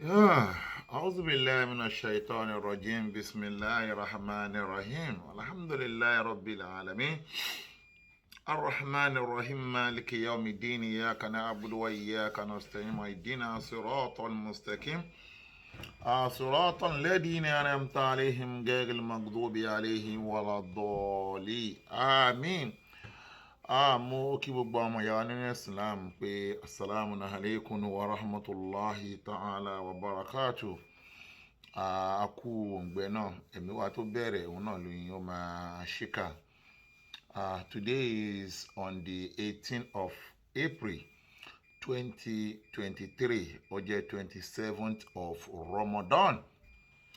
آه، أعوذ بالله من الشيطان الرجيم بسم الله الرحمن الرحيم الحمد لله رب العالمين الرحمن الرحيم مالك يوم الدين إياك نعبد وإياك نستعين اهدنا صراط المستقيم صراط الذين أنعمت عليهم غير المغضوب عليهم ولا الضالين آمين. Mo kí gbogbo ọmọ ìyá wa nínú Islam pé asalaamu alaykum wa rahmatulahi ta'ala wa barakatu. A kú òǹgbẹ náà ẹ̀mí wa tó bẹ̀rẹ̀ òun náà lóyún ó máa ṣíkà. Today is on the 18th of April 2023 ó jẹ́ 27th of Ramadan.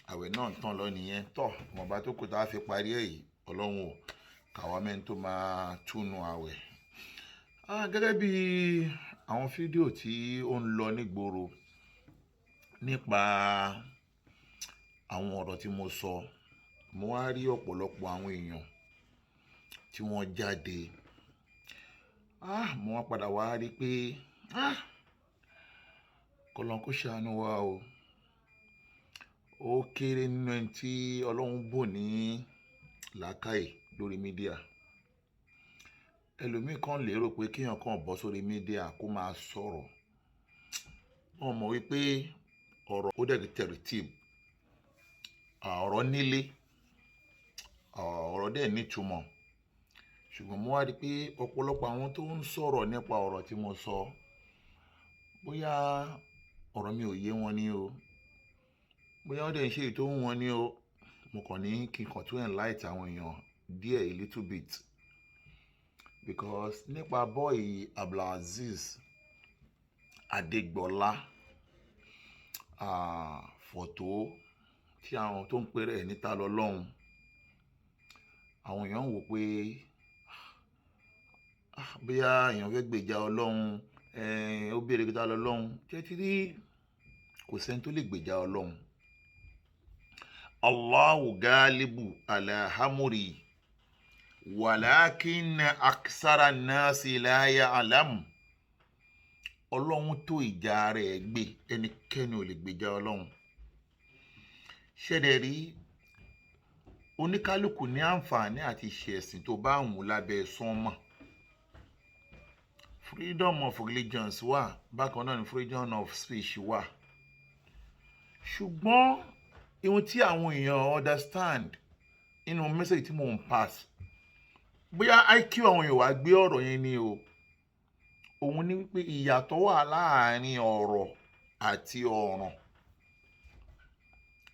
Àwẹ̀ náà tán lọ nìyẹn tọ́ ọmọọba tó kù tá a fi parí ẹ̀ yìí ọlọ́run ò káwa mẹ́rin tó máa túnú àwẹ̀. Gẹ́gẹ́ bí àwọn fídíò tí ó ń lọ nígboro nípa àwọn ọ̀rọ̀ tí mo sọ, mo wá rí ọ̀pọ̀lọpọ̀ àwọn èèyàn tí wọ́n jáde. Mo wá padà wá rí pé kọ́lọ́n kó ṣàánú wa o. Ó kéré nínú ẹni tí ọlọ́run bò ní làákàyè lórí mídíà. Ẹlòmíì kan lérò pé kéèyàn kan bọ́ sórí mídíà kó máa sọ̀rọ̀. Wọ́n mọ̀ wípé ọ̀rọ̀ ó dẹ̀ tẹ̀rìtìb, ọ̀rọ̀ nílé, ọ̀rọ̀ dẹ̀ nítumọ̀. Ṣùgbọ́n mo wá rí pé ọ̀pọ̀lọpọ̀ àwọn tó ń sọ̀rọ̀ nípa ọ̀rọ̀ tí mo sọ, bóyá ọ̀rọ̀ mi ò yé wọn ni o, bóyá ó dẹ̀ ń ṣe èyí tó wù wọn ni o. Mo kàn ní kí n kàn tún enlight àwọn èèyàn díẹ̀ a little bit, because nípa bọ́ọ̀ì Abdulaziz Adégbọlá, fọ̀tò tí àwọn tó ń pèrè ẹ̀ níta lọ́lọ́run, àwọn èèyàn ń wò pé bóyá èèyàn fẹ́ gbèjà ọlọ́run, ó béèrè kíta lọ́lọ́run. Tẹ́tí rí, kò sẹ́ni tó lè gbèjà ọlọ́run. Allahu galibu ala hamuri walakin aksara nasi la ya'lam. Ọlọ́run tó ìjà rẹ̀ gbé, ẹnikẹ́ni ò lè gbèjà ọlọ́run. Ṣẹ̀dẹ̀ rí, oníkálukú ní àǹfààní àti ṣe ẹ̀sìn tó bá wù lábẹ́ sánmọ̀. Freedom of religions wà, bákan náà ni freedom of speech wà. Ṣùgbọ́n ohun tí àwọn èèyàn understand nínú message tí mò ń pass, bóyá IQ àwọn èèyàn wá gbé ọ̀rọ̀ yẹn ni o, òun ni wípé ìyàtọ̀ wà láàrin ọ̀rọ̀ àti ọ̀ràn.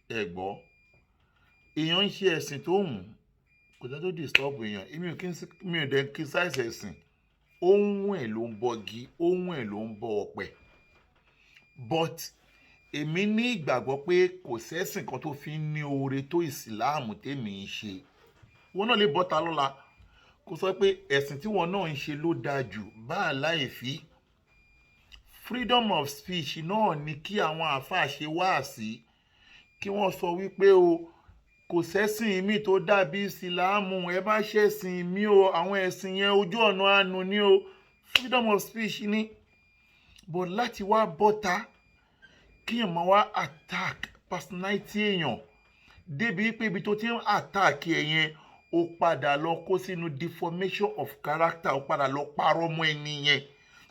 Ẹ gbọ́, èèyàn ń ṣe ẹ̀sìn tó wù, kò sẹ́ tó disturb èèyàn. Mi ò dẹ̀ criticize ẹ̀sìn. Ohun ẹ̀ ló ń bọgi, ohun ẹ̀ ló ń bọ ọ̀pẹ. But èmi ní ìgbàgbọ́ pé kò sẹ́sìn kan tó fi ń ní oore tó ìsìláàmù tèmi ń ṣe. Wọn náà lè bọ́ta lọ́la kó sọ pé ẹ̀sìn tí wọn náà ń ṣe ló dáa jù, bá láì fi. Freedom of speech náà ni kí àwọn àáfàá ṣe wáàsí, kí wọ́n sọ wípé o kò sẹ́sìn mi tó dàbí ìsìláàmù, ẹ má ṣẹ̀sìn mi o, àwọn ẹ̀sìn yẹn ojú ọ̀nà àánú ni o. Freedom of speech ni. But láti wá bọ́ta kí èèyàn máa wá attack personality èèyàn débi pé ibi tó ti ń attack ẹ̀ yẹn ó padà lọ kó sínú deformation of character, ó padà lọ parọ́ mọ́ ẹni yẹn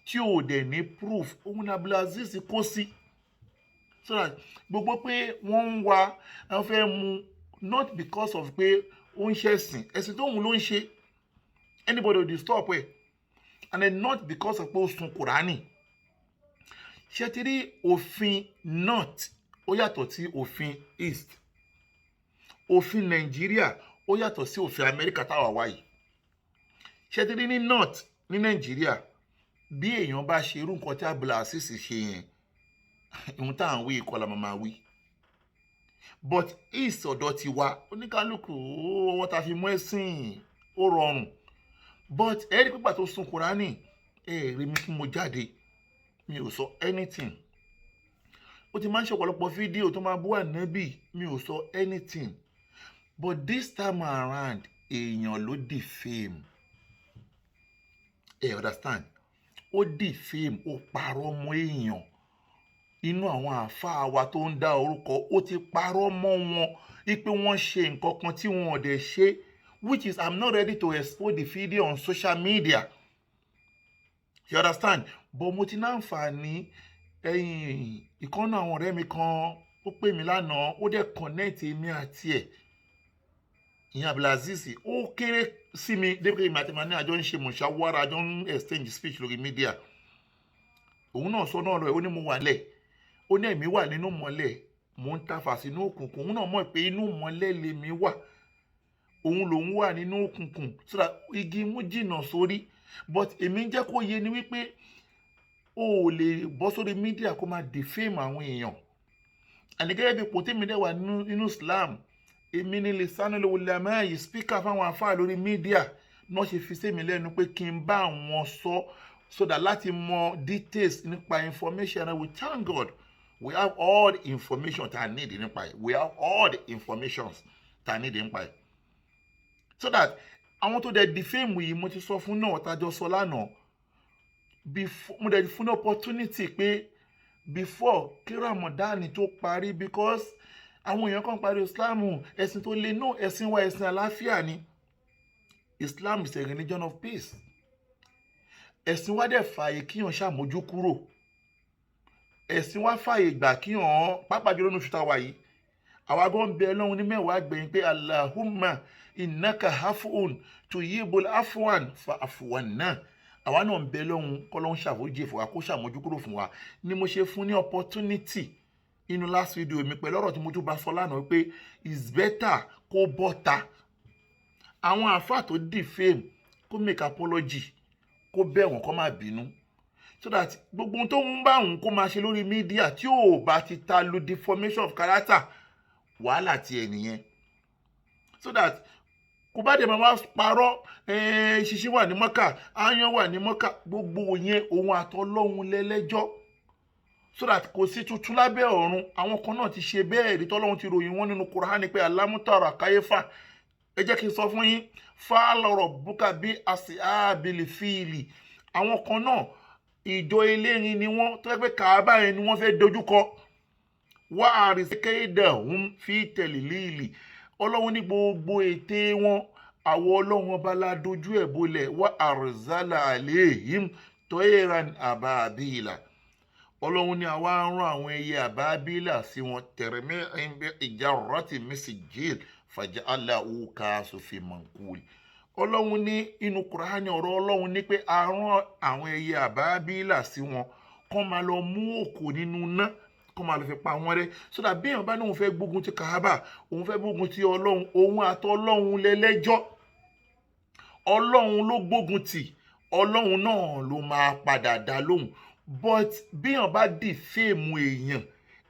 tí ò dẹ̀ ní proof. Òun ni Abdulaziz kó sí. So that gbogbo pé wọ́n ń wá, wọ́n fẹ́ mú, not because of pé ó ń ṣẹ̀sìn, ẹ̀sìn tó wù ló ń ṣe, anybody will disturb ẹ̀, and then not because of pé ó sun Kùránì. Ṣé ti rí òfin north ó yàtọ̀ sí òfin east, òfin Nàìjíríà ó yàtọ̀ sí òfin Amẹ́ríkà táwa wáyé. Ṣé ti rí ní north ní Nàìjíríà, bí èèyàn bá ṣe irú nǹkan tí Abdulaziz ṣe yẹn, ìhun tá à ń wí ìkọlà màmá wí. But east ọ̀dọ̀ ti wá, oníkálukú ọwọ́ ta fi mú ẹ̀sìn ó rọrùn. But ẹ̀rí pípa tó sun Kùránì, rí mi kí mo jáde, mi ò sọ anything. Ó ti máa ń ṣe ọ̀pọ̀lọpọ̀ fídíò tó máa bú ànábì, mi ò sọ anything. But this time around, èèyàn ló defame. Understand? Ó defame, ó parọ́ mọ́ èèyàn. inú àwọn àáfàá wa tó ń dá orúkọ ó ti parọ́ mọ́ wọn wípé wọ́n ṣe nǹkan kan tí wọn ò dẹ̀ ṣe, which is I'm not ready to expose the video on social media. You understand? But mo ti náǹfààní ìkànnà àwọn ọ̀rẹ́ mi kan ó pè mí lánàá, ó dẹ̀ connect èmi àti ẹ̀, ìyẹn Abdulaziz, ó kéré sí mi débìrì mi àti màní àjọ ń ṣe mọ̀ṣáwárà, àjọ ń exchange speech lórí media. Òun náà sọ náà lọ ẹ̀, ó ní mo wà lẹ̀, ó ní èmi wà nínú mọ́lẹ̀, mò ń tafà sínú òkùnkùn. Òun náà mọ̀ pé inú mọ́lẹ̀ lèmi wà, òun lòun wà nínú òkùnkùn, so that igi mú jìnnà sórí. But èmi ń jẹ́ kó yé ni wípé o ò lè bọ́ sórí media kó máa defame àwọn èèyàn. And gẹ́gẹ́ bí ipò tèmi dẹ̀ wà nínú Islam, èmi ni lisanul ulama yìí, speaker fáwọn àfáà lórí media, náà ṣe fi sí mi lẹ́nu pé kí n bá àwọn sọ, so that láti mọ details nípa information. And we thank God we have all the information that I need nípa ẹ̀, we have all the informations that I need nípa ẹ̀, so that àwọn tó dẹ̀ defame yìí mo ti sọ fún náà tájọ sọ lánàá, mo dẹ̀ fún ní opportunity pé before kí Ramadan tó parí, because àwọn èèyàn kan parí Islam ẹ̀sìn tó lè náà, ẹ̀sìn wa ẹ̀sìn àlàáfíà ni. Islam is a religion of peace. Ẹ̀sìn wa dẹ̀ fààyè kíyàn ṣàmójú kúrò. Ẹ̀sìn wa fààyè gbà kíyàn, pàápàá jùlọ ní oṣù táwa yìí, àwa gan bẹ Ọlọ́run ní mẹ́wàá gbẹ̀yìn pé Allahumma innaka afuun tuhibbul afwan fa'fu anna. Àwa náà ń bẹ Ọlọ́run k'Ọlọ́run ṣàforíjì fún wa, kó ṣàmójú kúrò fún wa. Ni mo ṣe fún ní opportunity inú last video mi pẹ̀lú ọ̀rọ̀ tí mo tún bá sọ lánàá pé it's better kó bọ́ta. Àwọn àfáà tó defame kó make apology, kó bẹ̀ wọ́n kó má bínú, so that gbogbo ohun tó ń bá òun kó máa ṣe lórí media tí ò bá ti ta lu deformation of character, wàhálà ti ẹ̀ nìyẹn. So that kò bá dẹ̀ máa wá parọ́ ṣíṣí wà ní Mọ́kà, áyán wà ní Mọ́kà, gbogbo yẹn òun àtọlọ́hun lẹ́lẹ́jọ́, so that kò sí tuntun lábẹ́ ọ̀run. Àwọn kan náà ti ṣe bẹ́ẹ̀ rí tọ́lọ́hun ti ròyìn wọn nínú Kùránì pé alámútàrà káyéfà. Ẹ jẹ́ kí n sọ fún yín, fàálọ̀rọ̀ búkà bí ashabil fíìlì. Àwọn kan náà ìjọ elérin ni wọ́n, tó yẹ pé Kàábà yẹn ni wọ́n fẹ́ dojúkọ. Wà á rí kéèdà òun fi tẹ̀lé líìlì. Ọlọ́run ní gbogbo ète wọn, àwọn Ọlọ́run ọba la dojú ẹ̀ bolẹ̀. Wà arzala alayhim tayran ababila. Ọlọ́run ní àwa rán àwọn ẹyẹ àbábílà sí wọn, tẹ̀rẹ̀mẹ́ ìjarrati misijil faja'alahu kasufin mankul. Ọlọ́run ní inú Kùránì, ọ̀rọ̀ Ọlọ́run ní pé a rán àwọn ẹyẹ àbábílà sí wọn kó máa lọ mú òkò nínú iná, kó máa lọ fi pa wọ́n rẹ́, so that bí èèyàn bá ní òun fẹ́ gbógun ti Kàábà, òun fẹ́ gbógun ti Ọlọ́run, òun àtọlọ́run lẹ́lẹ́jọ́. Ọlọ́run ló gbógun tì, Ọlọ́run náà ló máa padà dá lóhùn. But bí èèyàn bá defame èèyàn,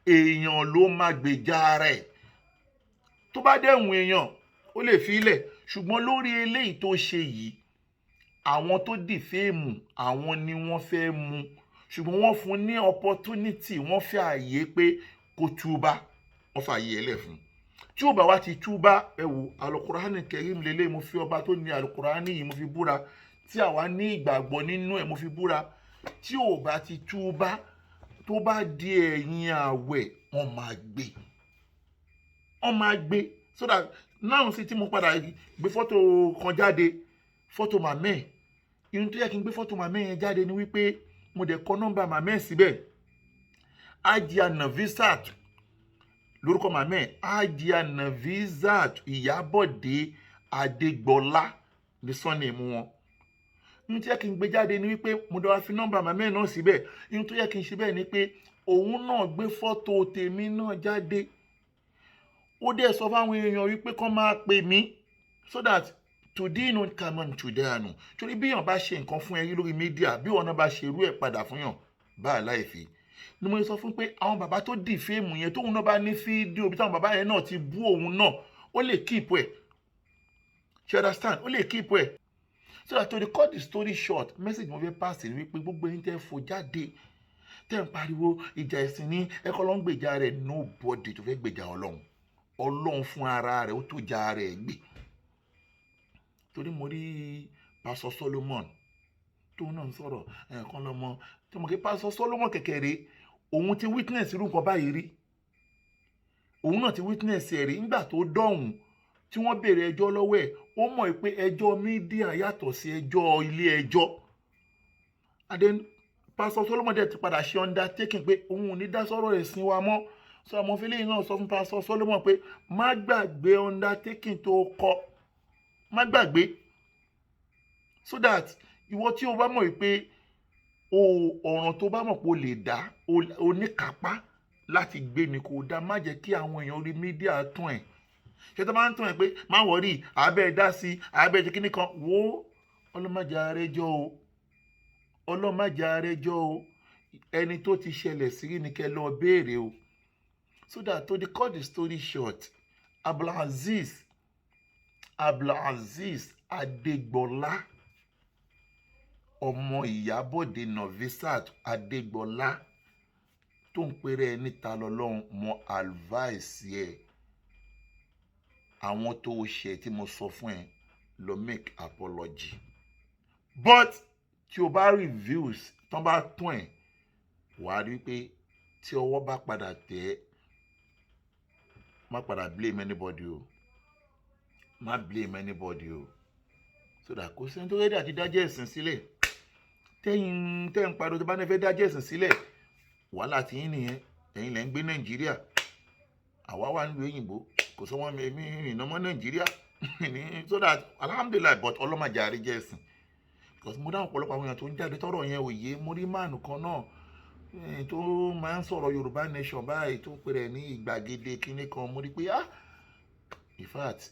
èèyàn ló máa gbèjà rẹ̀. Tó bá dẹ̀hùn èèyàn ó lè fi ilẹ̀, ṣùgbọ́n lórí eléyìí tó ṣe yìí, àwọn tó defame àwọn ni wọ́n fẹ́ mú, ṣùgbọ́n wọ́n fún ní opportunity, wọ́n fẹ́ àyè pé kó túbá, wọ́n fẹ́ àyè ẹlẹ́ fún. Tí ó bá wá ti túbá, ẹ wò Al-Qur'ani Karim lélẹ̀, mo fi ọba tó ní Al-Qur'ani yìí mo fi búra, tí àwa ní ìgbàgbọ́ nínú ẹ̀ mo fi búra, tí ò bá ti túbá, tó bá di ẹ̀yìn àwẹ̀ wọ́n máa gbé, so that náà sí tí mo padà gbé fọ́tò kan jáde, fọ́tò màmẹ́. Irun tó yẹ kí n gbé fọ́tò màmẹ́ yẹn jáde ni wípé mo dẹ̀ kọ nọ́mbà màmẹ́ síbẹ̀. Ajia Nafisat lórúkọ màmẹ́, Ajia Nafisat Ìyábọ̀dé Adégbọlá ní surname wọn. Irun tó yẹ kí n gbé jáde ni wípé mo dẹ̀ wá fi nọ́mbà màmẹ́ náà síbẹ̀. Irun tó yẹ kí n ṣe bẹ́ẹ̀ ni pé òun náà gbé fọ́tò tèmi náà jáde. Ó dẹ̀ sọ fáwọn èèyàn wípé kán máa pè mí, so that tudinu kaman tudanu. Torí bí èèyàn bá ṣe nǹkan fún ẹ rí lórí media, bí wọn náà bá ṣe irú ẹ̀ padà fún yàn, bá láìfi. Ni mo sọ fún pé àwọn bàbá tó defame yẹn, tóun náà bá ní fídíò bí táwọn bàbá yẹn náà ti bú òun náà, ó lè keep ẹ̀. You understand? Ó lè keep ẹ̀. So that to cut the story short, message mo fẹ́ pass ni wípé gbogbo yín tẹ́ fò jáde, tẹ́ ń pariwo ìjà ẹ̀sìn ní ẹ̀kọ́ ló ń gbèjà rẹ̀, nobody tó fẹ́ gbèjà Ọlọ́run. Ọlọ́run fún ara rẹ̀ ó tó jà rẹ̀ gbé. Torí mo rí Pastor Solomon tó náà ń sọ̀rọ̀ ẹ̀ẹ̀kan lọ́mọ, tí mo kí Pastor Solomon kékeré, òun ti witness irú nǹkan báyìí rí, òun náà ti witness ẹ̀ rí. Nígbà tó dọ̀hún tí wọ́n béèrè ẹjọ́ lọ́wọ́ ẹ̀, ó mọ̀ pé ẹjọ́ mídíà yàtọ̀ sí ẹjọ́ ilé ẹjọ́. And then Pastor Solomon dẹ̀ ti padà ṣe undertaking pé òun ò ní dá sọ́rọ̀ ẹ̀sìn wa mọ́. So àwọn fílẹ̀ náà sọ fún Pastor Solomon pé má gbàgbé undertaking tó kọ, má gbàgbé, so that ìwọ tí o bá mọ̀ pé ọ̀ràn tó bá mọ̀ pé o lè dá, o ní kápá láti gbé ni kò dá, má jẹ́ kí àwọn èèyàn orí mídíà tún ẹ̀. Ṣé tó bá ń tún ẹ̀ pé má wọrí, àbẹ̀ dá sí, àbẹ̀ jẹ́ kíní kan, wo ọlọ́mọdé arẹjọ́ o, ọlọ́mọdé arẹjọ́ o, ẹni tó ti ṣẹlẹ̀ sí ní kẹ́ lọ béèrè o. So that to cut the story short, Abdulaziz Adégbọlá, ọmọ Ìyábọ̀dé Novisat Adégbọlá, tó ń pèrè níta lọ́lọ́run, mo advice ẹ̀ àwọn tó ṣe tí mo sọ fún ẹ lọ make apology. But tí o bá reviews tán bá tún ẹ̀, wàá rí pé tí ọwọ́ bá padà tẹ̀ ẹ́, má padà blame anybody o, má blame anybody o. So that kò sẹ́ni tó rẹ́dí àti dájẹ́ ẹ̀sìn sílẹ̀. Tẹ́yìn pariwo tó bá ní fẹ́ dájẹ́ ẹ̀sìn sílẹ̀, wàhálà tí yín nìyẹn. Ẹ̀yin lẹ́ ń gbé Nàìjíríà, àwa wà nílùú òyìnbó, kò sọ wọ́n mi ìrìnà mọ́ Nàìjíríà. So that alhamdulillah, but ọlọ́mọdé àríjẹ́ ẹ̀sìn. Because mo dáhùn ọ̀pọ̀lọpọ̀ àwọn èèyàn tó ń jáde tọ́rọ̀ yẹn òye. Mo rí máàlù kan náà tó máa ń sọ̀rọ̀ Yorùbá nation báyìí, tó ń pè rẹ̀ ní ìgbàgede kíní kan. Mo rí pé in fact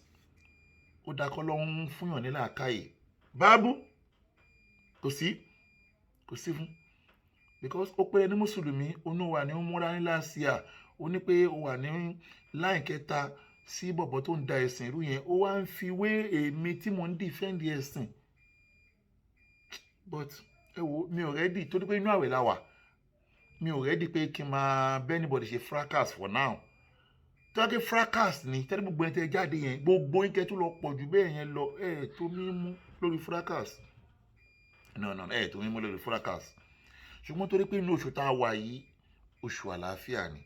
ó dákọ́ lọ́hún fúnyàn ní làákàyè. Báàbù kò sí fún, because ó pé ní mùsùlùmí, onú wà ní múra ní láṣìá, ó ní pé ó wà ní láì kẹta sí bọ̀bọ̀ tó ń da ẹ̀sìn irú yẹn, ó wá ń fi wé èmi tí mo ń defend ẹ̀sìn. But ẹ wo, mi ò ready, torí pé inú àwẹ̀ la wà, mi ò ready pé kí n máa bẹ́ anybody ṣe fracas for now. Tó yẹ kí fracas ni tẹ́lẹ̀ gbogbo ẹ̀ tẹ́ jáde yẹn, gbogbo yín kẹ́ tó lọ pọ̀ jù bẹ́ẹ̀ yẹn lọ, tó mímú lórí fracas. No, tó mímú lórí fracas. Ṣùgbọ́n torí pé inú oṣù tá a wà yìí, oṣù àlàáfíà ni,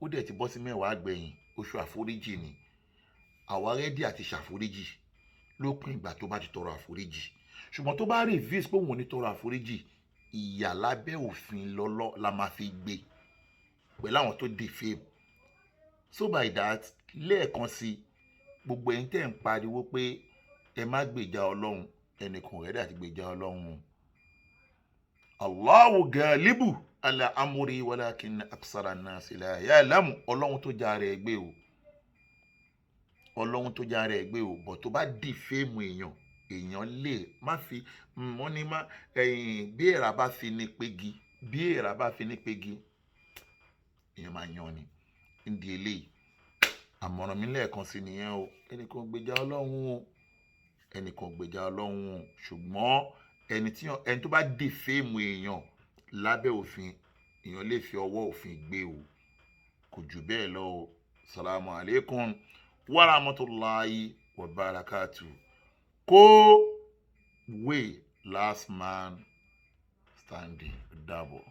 ó dẹ̀ ti bọ́ sí mẹ́wàá gbẹ̀yìn, oṣù àforíjì ni. Àwa rẹ́dí àti ṣàforíjì lópin ìgbà tó bá ti tọrọ àforíjì. Ṣùgbọ́n tó bá reveal pé òun ò ní tọrọ àforíjì, ìyà lábẹ́ òfin lọ́lọ́ la máa fi gbé pẹ̀lú àwọn tó defame. So by that, lẹ́ẹ̀kan sí, gbogbo ẹ̀yin tẹ́ ń pariwo pé ẹ má gbèjà Ọlọ́run, ẹnìkan rẹ́dí àti gbèjà Ọlọ́run. Allahu galibu ala amuri walakin aksara nasi la ya'lamu. Ọlọ́run tó já rẹ̀ gbé o, Ọlọ́run tó já rẹ̀ gbé o. But tó bá defame èèyàn lè má fi, wọ́n ní má bí èèrà bá fi ní pégi, èèyàn máa yan ni. Ndí eléyìí, àmọ̀ràn mi lẹ́ẹ̀kan sí nìyẹn o. Ẹnìkan gbèjà Ọlọ́run o, ṣùgbọ́n ẹni tó bá defame èèyàn lábẹ́ òfin, èèyàn lè fi ọwọ́ òfin gbé o. Kò jù bẹ́ẹ̀ lọ o. Salamu alaikum wa rahmatullahi wa barakatuh. Way last man standing. Double.